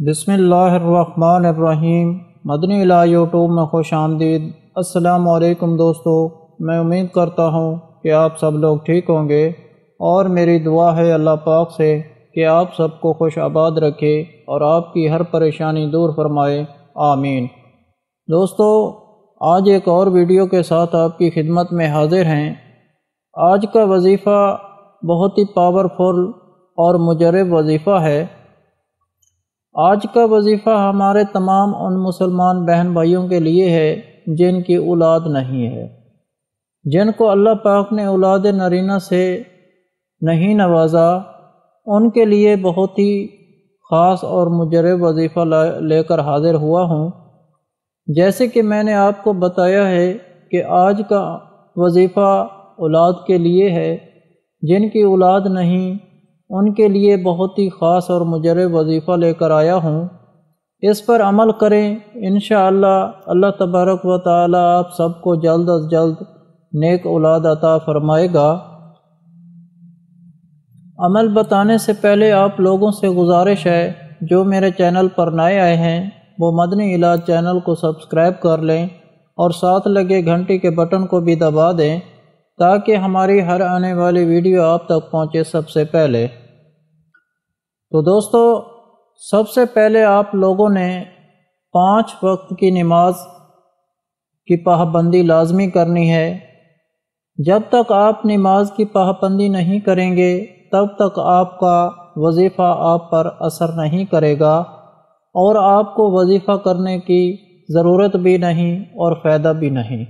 بسم اللہ الرحمن الرحیم۔ مدنی الہ یوٹیوب میں خوش آمدید۔ السلام علیکم دوستو، میں امید کرتا ہوں کہ آپ سب لوگ ٹھیک ہوں گے، اور میری دعا ہے اللہ پاک سے کہ آپ سب کو خوش آباد رکھے اور آپ کی ہر پریشانی دور فرمائے، آمین۔ دوستو، آج ایک اور ویڈیو کے ساتھ آپ کی خدمت میں حاضر ہیں۔ آج کا وظیفہ بہت ہی پاورفل اور مجرب وظیفہ ہے۔ آج کا وظیفہ ہمارے تمام ان مسلمان بہن بھائیوں کے لیے ہے جن کی اولاد نہیں ہے، جن کو اللہ پاک نے اولاد نرینہ سے نہیں نوازا۔ ان کے لیے بہت ہی خاص اور مجرب وظیفہ لے کر حاضر ہوا ہوں۔ جیسے کہ میں نے آپ کو بتایا ہے کہ آج کا وظیفہ اولاد کے لیے ہے، جن کی اولاد نہیں ان کے لیے بہت ہی خاص اور مجرب وظیفہ لے کر آیا ہوں۔ اس پر عمل کریں، انشاءاللہ اللہ تبارک و تعالی آپ سب کو جلد از جلد نیک اولاد عطا فرمائے گا۔ عمل بتانے سے پہلے آپ لوگوں سے گزارش ہے، جو میرے چینل پر نئے آئے ہیں وہ مدنی الہ چینل کو سبسکرائب کر لیں اور ساتھ لگے گھنٹی کے بٹن کو بھی دبا دیں تاکہ ہماری ہر آنے والی ویڈیو آپ تک پہنچے سب سے پہلے۔ تو دوستو، سب سے پہلے آپ لوگوں نے 5 وقت کی نماز کی پابندی لازمی کرنی ہے۔ جب تک آپ نماز کی پابندی نہیں کریں گے تب تک آپ کا وظیفہ آپ پر اثر نہیں کرے گا، اور آپ کو وظیفہ کرنے کی ضرورت بھی نہیں اور فائدہ بھی نہیں۔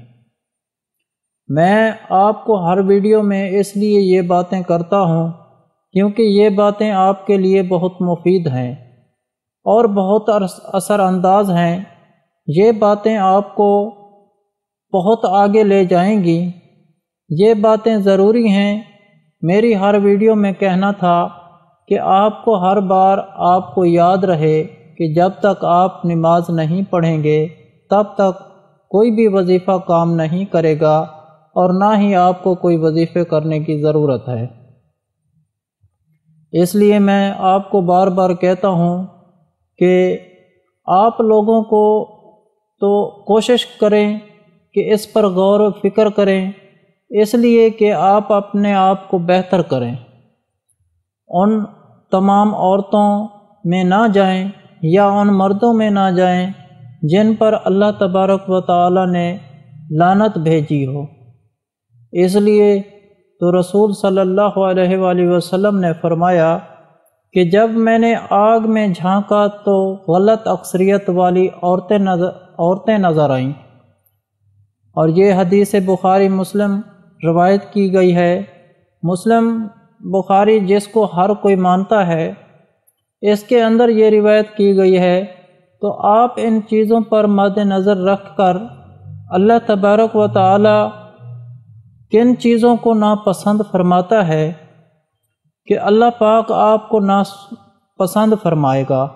میں آپ کو ہر ویڈیو میں اس لیے یہ باتیں کرتا ہوں کیونکہ یہ باتیں آپ کے لیے بہت مفید ہیں اور بہت اثر انداز ہیں۔ یہ باتیں آپ کو بہت آگے لے جائیں گی۔ یہ باتیں ضروری ہیں۔ میری ہر ویڈیو میں کہنا تھا کہ آپ کو ہر بار آپ کو یاد رہے کہ جب تک آپ نماز نہیں پڑھیں گے تب تک کوئی بھی وظیفہ کام نہیں کرے گا، اور نہ ہی آپ کو کوئی وظیفے کرنے کی ضرورت ہے۔ اس لیے میں آپ کو بار بار کہتا ہوں کہ آپ لوگوں کو تو کوشش کریں کہ اس پر غور و فکر کریں، اس لیے کہ آپ اپنے آپ کو بہتر کریں، ان تمام عورتوں میں نہ جائیں یا ان مردوں میں نہ جائیں جن پر اللہ تبارک و تعالی نے لعنت بھیجی ہو۔ اس لیے تو رسول صلی اللہ علیہ وآلہ وسلم نے فرمایا کہ جب میں نے آگ میں جھانکا تو غلط اکثریت والی عورتیں نظر آئیں، اور یہ حدیث بخاری مسلم روایت کی گئی ہے۔ مسلم بخاری جس کو ہر کوئی مانتا ہے، اس کے اندر یہ روایت کی گئی ہے۔ تو آپ ان چیزوں پر مد نظر رکھ کر اللہ تبارک و تعالی کن چیزوں کو ناپسند فرماتا ہے کہ اللہ پاک آپ کو ناپسند فرمائے گا،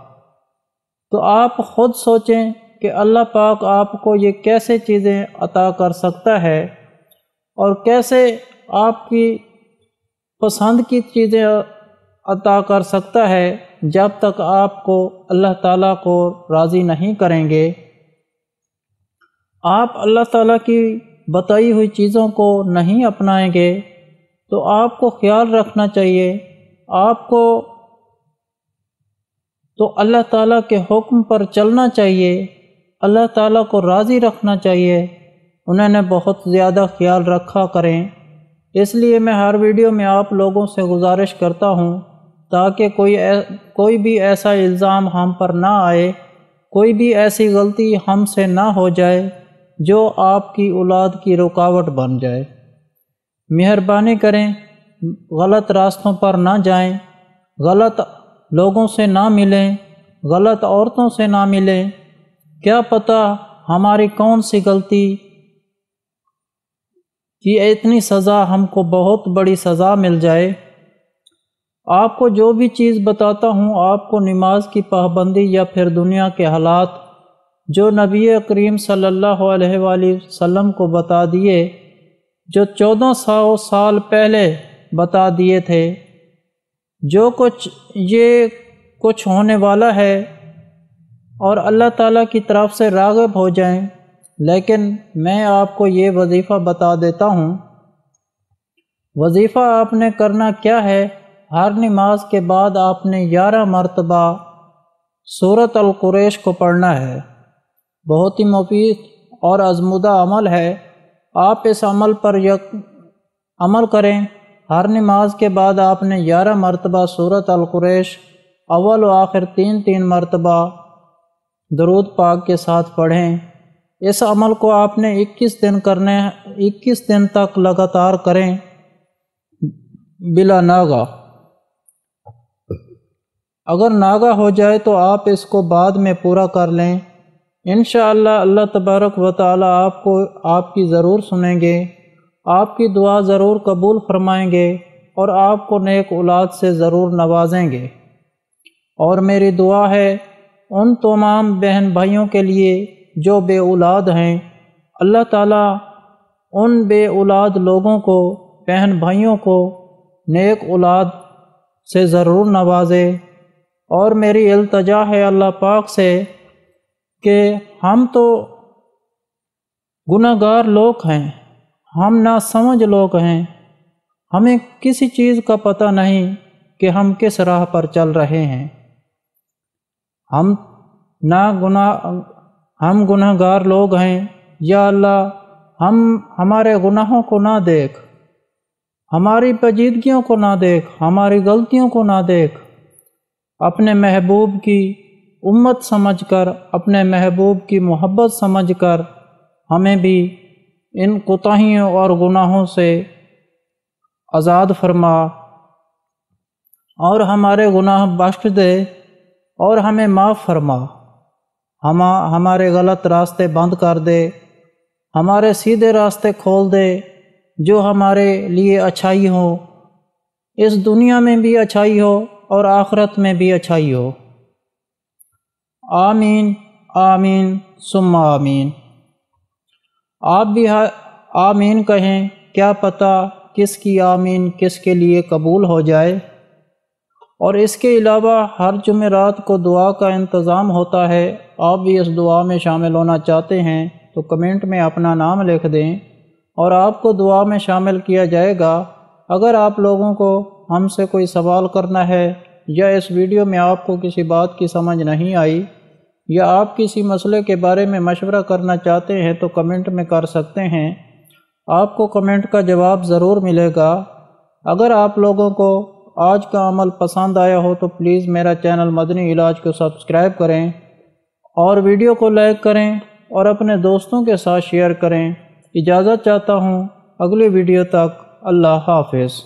تو آپ خود سوچیں کہ اللہ پاک آپ کو یہ کیسے چیزیں عطا کر سکتا ہے اور کیسے آپ کی پسند کی چیزیں عطا کر سکتا ہے جب تک آپ کو اللہ تعالیٰ کو راضی نہیں کریں گے۔ آپ اللہ تعالیٰ کی بتائی ہوئی چیزوں کو نہیں اپنائیں گے تو آپ کو خیال رکھنا چاہیے، آپ کو تو اللہ تعالیٰ کے حکم پر چلنا چاہیے، اللہ تعالیٰ کو راضی رکھنا چاہیے۔ انہوں نے بہت زیادہ خیال رکھا کریں۔ اس لیے میں ہر ویڈیو میں آپ لوگوں سے گزارش کرتا ہوں تاکہ کوئی بھی ایسا الزام ہم پر نہ آئے، کوئی بھی ایسی غلطی ہم سے نہ ہو جائے جو آپ کی اولاد کی رکاوٹ بن جائے۔ مہربانی کریں، غلط راستوں پر نہ جائیں، غلط لوگوں سے نہ ملیں، غلط عورتوں سے نہ ملیں۔ کیا پتہ ہماری کون سی غلطی کی اتنی سزا، ہم کو بہت بڑی سزا مل جائے۔ آپ کو جو بھی چیز بتاتا ہوں، آپ کو نماز کی پابندی یا پھر دنیا کے حالات جو نبی کریم صلی اللہ علیہ وآلہ وسلم کو بتا دیے، جو 1400 سال پہلے بتا دیے تھے، جو کچھ یہ کچھ ہونے والا ہے اور اللہ تعالیٰ کی طرف سے راغب ہو جائیں۔ لیکن میں آپ کو یہ وظیفہ بتا دیتا ہوں۔ وظیفہ آپ نے کرنا کیا ہے، ہر نماز کے بعد آپ نے 11 مرتبہ سورۃ القریش کو پڑھنا ہے۔ بہت ہی مفید اور آزمودہ عمل ہے، آپ اس عمل پر عمل کریں۔ ہر نماز کے بعد آپ نے 11 مرتبہ سورۃ القریش اول و آخر 3 مرتبہ درود پاک کے ساتھ پڑھیں۔ اس عمل کو آپ نے 21 دن تک لگاتار کریں بلا ناغہ۔ اگر ناغہ ہو جائے تو آپ اس کو بعد میں پورا کر لیں۔ انشاءاللہ اللہ تبارک و تعالی آپ کی ضرور سنیں گے، آپ کی دعا ضرور قبول فرمائیں گے اور آپ کو نیک اولاد سے ضرور نوازیں گے۔ اور میری دعا ہے ان تمام بہن بھائیوں کے لیے جو بے اولاد ہیں، اللہ تعالیٰ ان بے اولاد لوگوں کو، بہن بھائیوں کو نیک اولاد سے ضرور نوازے۔ اور میری التجا ہے اللہ پاک سے کہ ہم تو گناہ گار لوگ ہیں، ہم ناسمجھ لوگ ہیں، ہمیں کسی چیز کا پتہ نہیں کہ ہم کس راہ پر چل رہے ہیں۔ ہم گناہ گار لوگ ہیں، یا اللہ ہمارے گناہوں کو نہ دیکھ، ہماری پیچیدگیوں کو نہ دیکھ، ہماری غلطیوں کو نہ دیکھ، اپنے محبوب کی امت سمجھ کر، اپنے محبوب کی محبت سمجھ کر ہمیں بھی ان کوتاہیوں اور گناہوں سے آزاد فرما اور ہمارے گناہ بخش دے اور ہمیں معاف فرما۔ ہمارے غلط راستے بند کر دے، ہمارے سیدھے راستے کھول دے جو ہمارے لیے اچھائی ہو، اس دنیا میں بھی اچھائی ہو اور آخرت میں بھی اچھائی ہو۔ آمین آمین ثم آمین۔ آپ بھی آمین کہیں، کیا پتہ کس کی آمین کس کے لیے قبول ہو جائے۔ اور اس کے علاوہ ہر جمعرات کو دعا کا انتظام ہوتا ہے، آپ بھی اس دعا میں شامل ہونا چاہتے ہیں تو کمنٹ میں اپنا نام لکھ دیں اور آپ کو دعا میں شامل کیا جائے گا۔ اگر آپ لوگوں کو ہم سے کوئی سوال کرنا ہے یا اس ویڈیو میں آپ کو کسی بات کی سمجھ نہیں آئی یا آپ کسی مسئلے کے بارے میں مشورہ کرنا چاہتے ہیں تو کمنٹ میں کر سکتے ہیں، آپ کو کمنٹ کا جواب ضرور ملے گا۔ اگر آپ لوگوں کو آج کا عمل پسند آیا ہو تو پلیز میرا چینل مدنی علاج کو سبسکرائب کریں اور ویڈیو کو لائک کریں اور اپنے دوستوں کے ساتھ شیئر کریں۔ اجازت چاہتا ہوں، اگلی ویڈیو تک اللہ حافظ۔